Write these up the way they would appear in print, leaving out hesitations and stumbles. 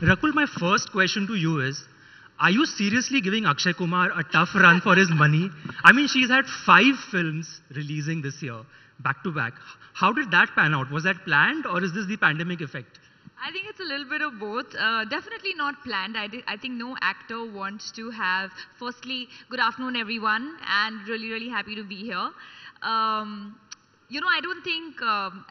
Rakul, my first question to you is, are you seriously giving Akshay Kumar a tough run for his money? I mean, she's had 5 films releasing this year, back to back. How did that pan out? Was that planned or is this the pandemic effect? I think it's a little bit of both. Definitely not planned. I think no actor wants to have, firstly, good afternoon, everyone, and really, really happy to be here. I don't think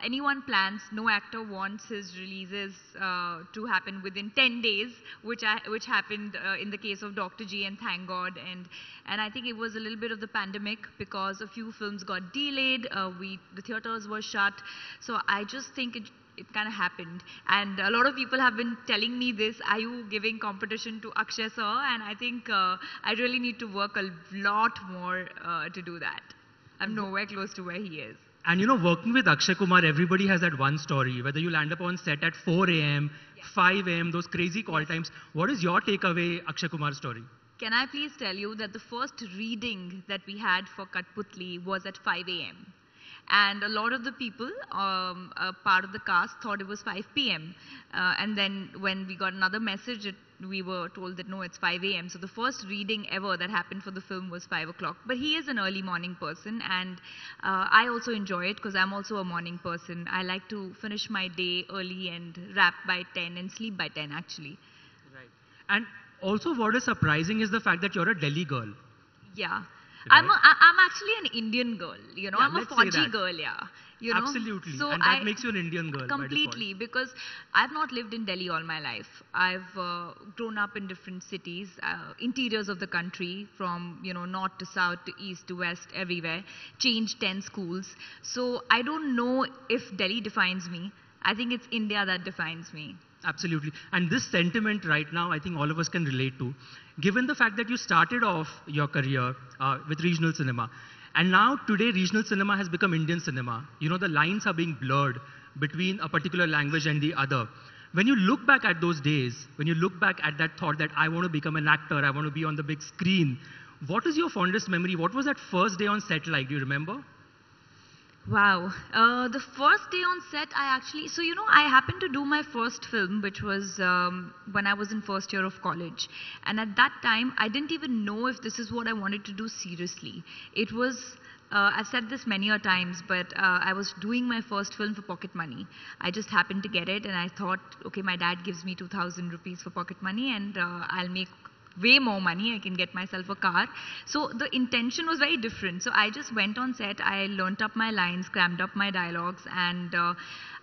anyone plans, no actor wants his releases to happen within 10 days, which happened in the case of Dr. G, and thank God. And I think it was a little bit of the pandemic because a few films got delayed, the theaters were shut. So I just think it kind of happened. And a lot of people have been telling me this, are you giving competition to Akshay sir? And I think I really need to work a lot more to do that. I'm nowhere close to where he is. And working with Akshay Kumar, everybody has that one story. Whether you land up on set at 4 a.m., 5 a.m., those crazy call times. What is your takeaway, Akshay Kumar's story? Can I please tell you that the first reading that we had for Katputli was at 5 a.m. And a lot of the people, part of the cast, thought it was 5 p.m. And then when we got another message, we were told that no, it's 5 a.m. So the first reading ever that happened for the film was 5 o'clock. But he is an early morning person, and I also enjoy it because I'm also a morning person. I like to finish my day early and wrap by 10 and sleep by 10 actually. Right. And also what is surprising is the fact that you're a Delhi girl. Yeah. Right? I'm actually an Indian girl, Yeah, I'm a Fauji girl, yeah. Absolutely, so and that makes you an Indian girl. Completely, because I've not lived in Delhi all my life. I've grown up in different cities, interiors of the country, from north to south to east to west, everywhere. Changed 10 schools. So I don't know if Delhi defines me. I think it's India that defines me. Absolutely. And this sentiment right now, I think all of us can relate to. Given the fact that you started off your career with regional cinema, and now today regional cinema has become Indian cinema. The lines are being blurred between a particular language and the other. When you look back at those days, when you look back at that thought that I want to become an actor, I want to be on the big screen, what is your fondest memory? What was that first day on set like? Do you remember? Wow. The first day on set, I happened to do my first film, which was when I was in first year of college. And at that time, I didn't even know if this is what I wanted to do seriously. It was, I've said this many a times, but I was doing my first film for pocket money. I just happened to get it, and I thought, okay, my dad gives me 2,000 rupees for pocket money, and I'll make way more money, I can get myself a car. So the intention was very different. So I just went on set, I learnt up my lines, crammed up my dialogues, and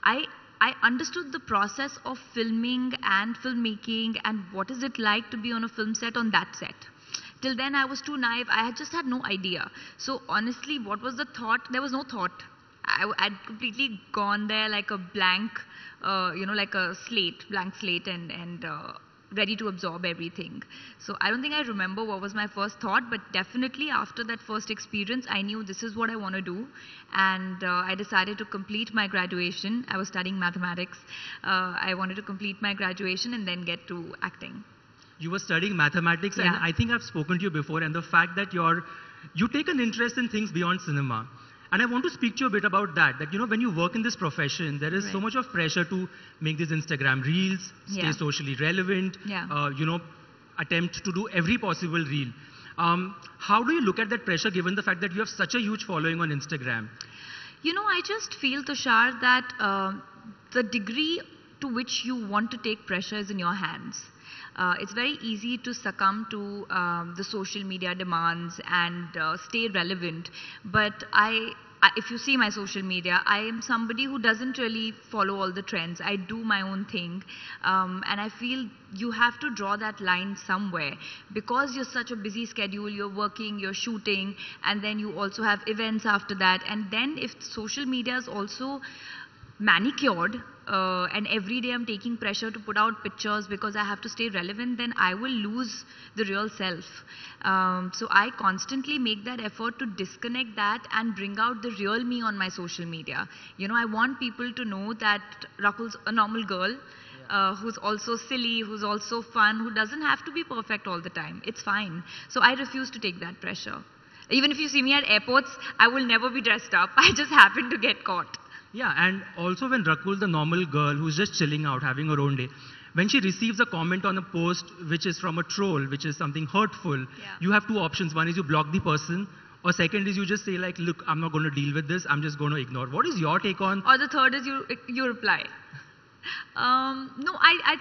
I understood the process of filming and filmmaking and what is it like to be on a film set on that set. Till then I was too naive, I had just had no idea. So honestly, what was the thought? There was no thought. I'd completely gone there like a blank, like a slate, blank slate, and ready to absorb everything. So I don't think I remember what was my first thought, but definitely after that first experience, I knew this is what I want to do. And I decided to complete my graduation. I was studying mathematics. I wanted to complete my graduation and then get to acting. You were studying mathematics, Yeah. and I think I've spoken to you before, and the fact that you take an interest in things beyond cinema. And I want to speak to you a bit about that, when you work in this profession, there is so much of pressure to make these Instagram reels, stay socially relevant, attempt to do every possible reel. How do you look at that pressure given the fact that you have such a huge following on Instagram? I just feel, Tushar, that the degree to which you want to take pressure is in your hands. It's very easy to succumb to the social media demands and stay relevant. But if you see my social media, I am somebody who doesn't really follow all the trends. I do my own thing. And I feel you have to draw that line somewhere. Because you're such a busy schedule, you're working, you're shooting, and then you also have events after that. And then if social media is also manicured, and every day I'm taking pressure to put out pictures because I have to stay relevant, then I will lose the real self. So I constantly make that effort to disconnect that and bring out the real me on my social media. I want people to know that Rakul's a normal girl, who's also silly, who's also fun, who doesn't have to be perfect all the time. It's fine. So I refuse to take that pressure. Even if you see me at airports, I will never be dressed up. I just happen to get caught. Yeah, and also when Rakul, the normal girl who's just chilling out, having her own day, When she receives a comment on a post which is from a troll, which is something hurtful, you have two options. One is you block the person, or second is you just say like, look, I'm not going to deal with this, I'm just going to ignore. What is your take on? Or the third is you reply. No, I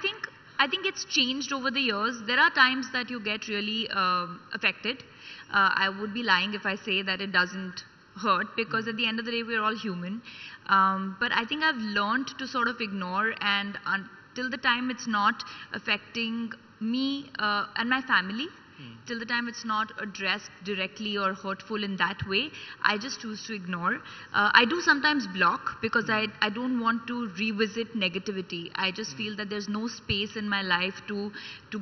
think it's changed over the years. There are times that you get really affected. I would be lying if I say that it doesn't hurt, because at the end of the day we're all human. But I think I've learned to sort of ignore, and till the time it's not affecting me and my family, till the time it's not addressed directly or hurtful in that way, I just choose to ignore. I do sometimes block, because I don't want to revisit negativity. I just feel that there's no space in my life to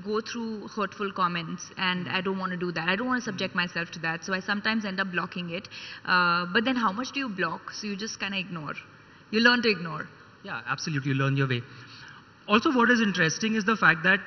go through hurtful comments, and I don't want to do that. I don't want to subject myself to that, so I sometimes end up blocking it. But then how much do you block? So you just kind of ignore. You learn to ignore. Yeah, absolutely, you learn your way. Also, what is interesting is the fact that,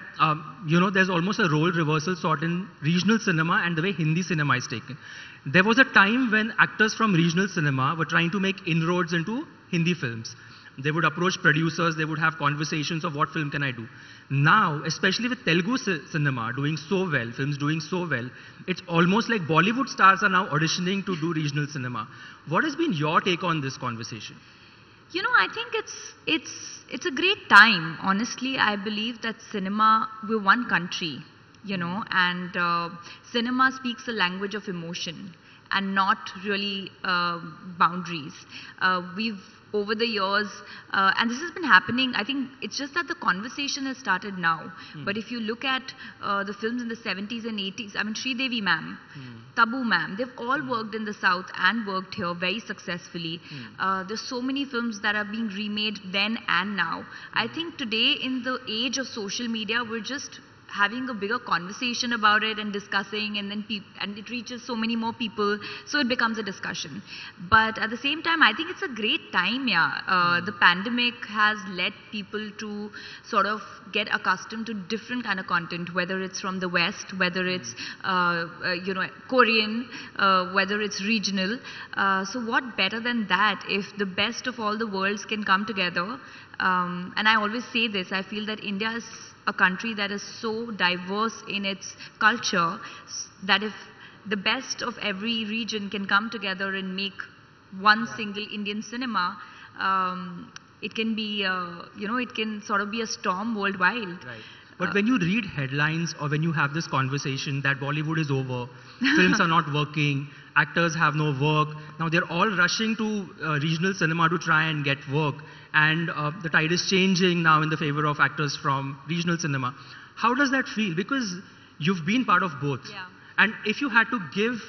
there's almost a role reversal sort in regional cinema and the way Hindi cinema is taken. There was a time when actors from regional cinema were trying to make inroads into Hindi films. They would approach producers, they would have conversations of what film can I do. Now, especially with Telugu cinema doing so well, films doing so well, it's almost like Bollywood stars are now auditioning to do regional cinema. What has been your take on this conversation? I think it's a great time. Honestly, I believe that cinema, we're one country, and cinema speaks a language of emotion and not really boundaries. We've over the years, and this has been happening, I think it's just that the conversation has started now. But if you look at the films in the 70s and 80s, I mean, Sridevi ma'am, Tabu ma'am, they've all worked in the South and worked here very successfully. There's so many films that are being remade then and now. I think today, in the age of social media, we're just having a bigger conversation about it and discussing, and then and it reaches so many more people, so it becomes a discussion. But at the same time, I think it's a great time, the pandemic has led people to sort of get accustomed to different kind of content, whether it's from the West, whether it's Korean, whether it's regional. So what better than that if the best of all the worlds can come together? And I always say this, I feel that India is a country that is so diverse in its culture that if the best of every region can come together and make one single Indian cinema, it can be, it can sort of be a storm worldwide. Right. But when you read headlines or when you have this conversation that Bollywood is over, films are not working, actors have no work, now they're all rushing to regional cinema to try and get work, and the tide is changing now in the favor of actors from regional cinema. How does that feel? Because you've been part of both. Yeah. And if you had to give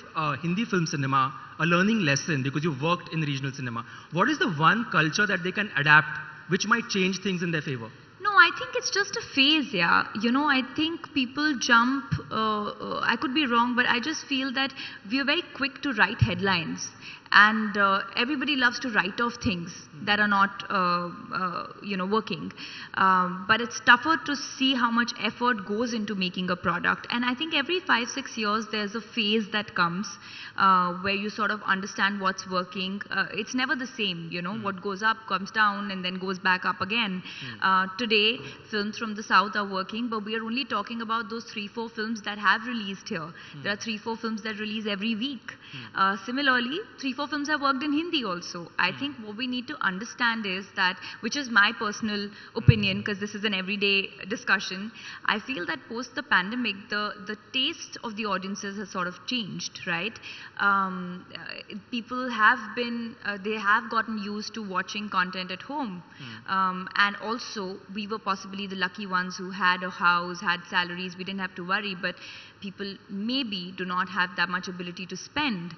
Hindi film cinema a learning lesson, because you've worked in regional cinema, what is the one culture that they can adapt which might change things in their favor? No, I think it's just a phase, I think people jump, I could be wrong, but I just feel that we are very quick to write headlines. And everybody loves to write off things that are not, working. But it's tougher to see how much effort goes into making a product. And I think every 5-6 years, there's a phase that comes where you sort of understand what's working. It's never the same, what goes up comes down and then goes back up again. Today, films from the South are working, but we are only talking about those 3-4 films that have released here. There are 3-4 films that release every week. Similarly, 3-4 films have worked in Hindi also. I think what we need to understand is that, which is my personal opinion, because this is an everyday discussion, I feel that post the pandemic, the taste of the audiences has sort of changed, right? People have been, they have gotten used to watching content at home. And also, we were possibly the lucky ones who had a house, had salaries, we didn't have to worry, but people maybe do not have that much ability to spend.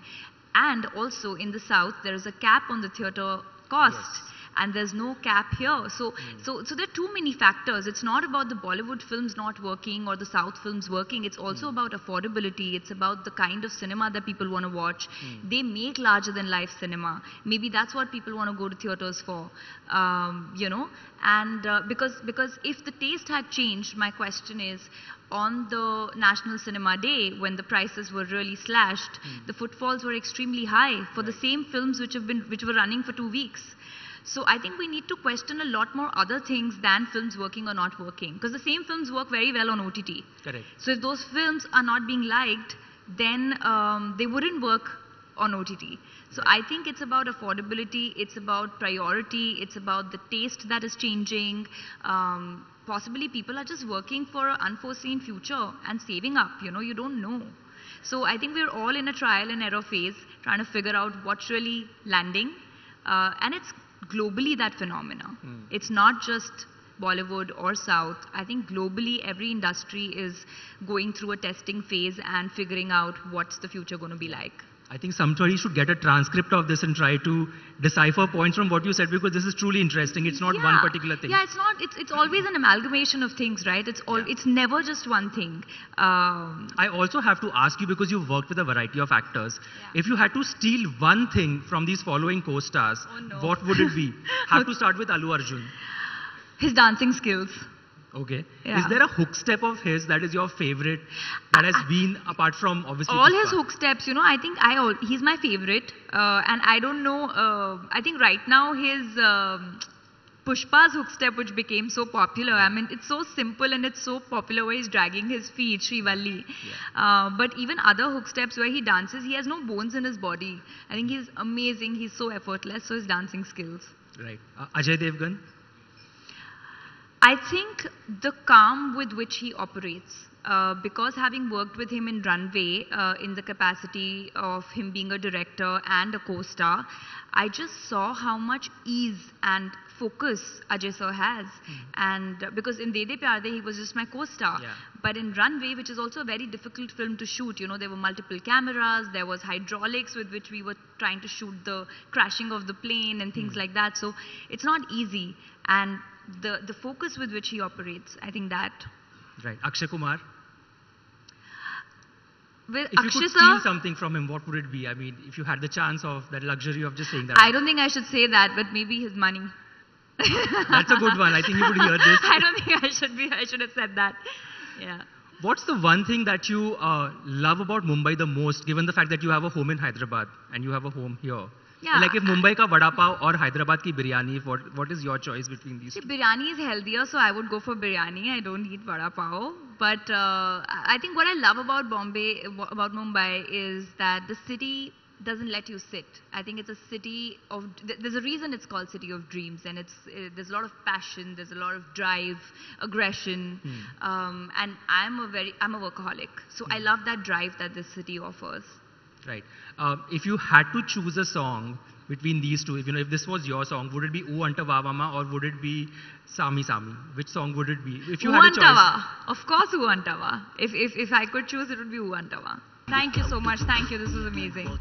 And also in the South, there is a cap on the theatre cost. Yes. And there's no cap here. So there are too many factors. It's not about the Bollywood films not working or the South films working. It's also about affordability. It's about the kind of cinema that people want to watch. They make larger than life cinema. Maybe that's what people want to go to theaters for, And because if the taste had changed, my question is, on the National Cinema Day, when the prices were really slashed, the footfalls were extremely high for the same films which were running for 2 weeks. So I think we need to question a lot more other things than films working or not working. Because the same films work very well on OTT. Correct. So if those films are not being liked, then they wouldn't work on OTT. So I think it's about affordability, it's about priority, it's about the taste that is changing. Possibly people are just working for an unforeseen future and saving up, you don't know. So I think we're all in a trial and error phase, trying to figure out what's really landing. And it's globally that phenomena. It's not just Bollywood or South. I think globally every industry is going through a testing phase and figuring out what's the future going to be like. I think somebody should get a transcript of this and try to decipher points from what you said, because this is truly interesting. It's not one particular thing. Yeah, it's not. It's always an amalgamation of things, right? It's never just one thing. I also have to ask you, because you've worked with a variety of actors, if you had to steal one thing from these following co-stars, what would it be? Have to start with Allu Arjun. His dancing skills. Okay. Yeah. Is there a hook step of his that is your favorite, that has been, apart from obviously all Pushpa? his hook steps, I think he's my favorite. And I don't know, I think right now his Pushpa's hook step, which became so popular, I mean, it's so simple and it's so popular where he's dragging his feet, Srivalli. But even other hook steps where he dances, he has no bones in his body. I think he's amazing, he's so effortless, so his dancing skills. Right. Ajay Devgan? I think the calm with which he operates, because having worked with him in Runway in the capacity of him being a director and a co-star, I just saw how much ease and focus Ajay sir has. And because in De De Pyar De, he was just my co-star. But in Runway, which is also a very difficult film to shoot, there were multiple cameras, there was hydraulics with which we were trying to shoot the crashing of the plane and things like that. So it's not easy. And the focus with which he operates, I think that. Right. Akshay Kumar? With if Akshay you could steal something from him, what would it be? I mean, if you had the chance of that luxury of just saying that. I don't think I should say that, but maybe his money. That's a good one. I think he would hear this. I don't think I should have said that. Yeah. What's the one thing that you love about Mumbai the most, given the fact that you have a home in Hyderabad and you have a home here? Yeah. Like if Mumbai ka vada pav or Hyderabad ki biryani, what is your choice between these two? Biryani is healthier, so I would go for biryani. I don't eat vada pav. But I think what I love about Mumbai is that the city doesn't let you sit. I think it's a city of, there's a reason it's called City of Dreams, and there's a lot of passion, there's a lot of drive, aggression, and I'm a workaholic. So I love that drive that this city offers. Right. If you had to choose a song between these two, if this was your song, would it be Oo Anta Vavama or would it be Sami Sami? Which song would it be? If you had a choice. Of course, Oo Anta Va. If I could choose, it would be Oo Anta Va. Thank you so much. Thank you. This was amazing.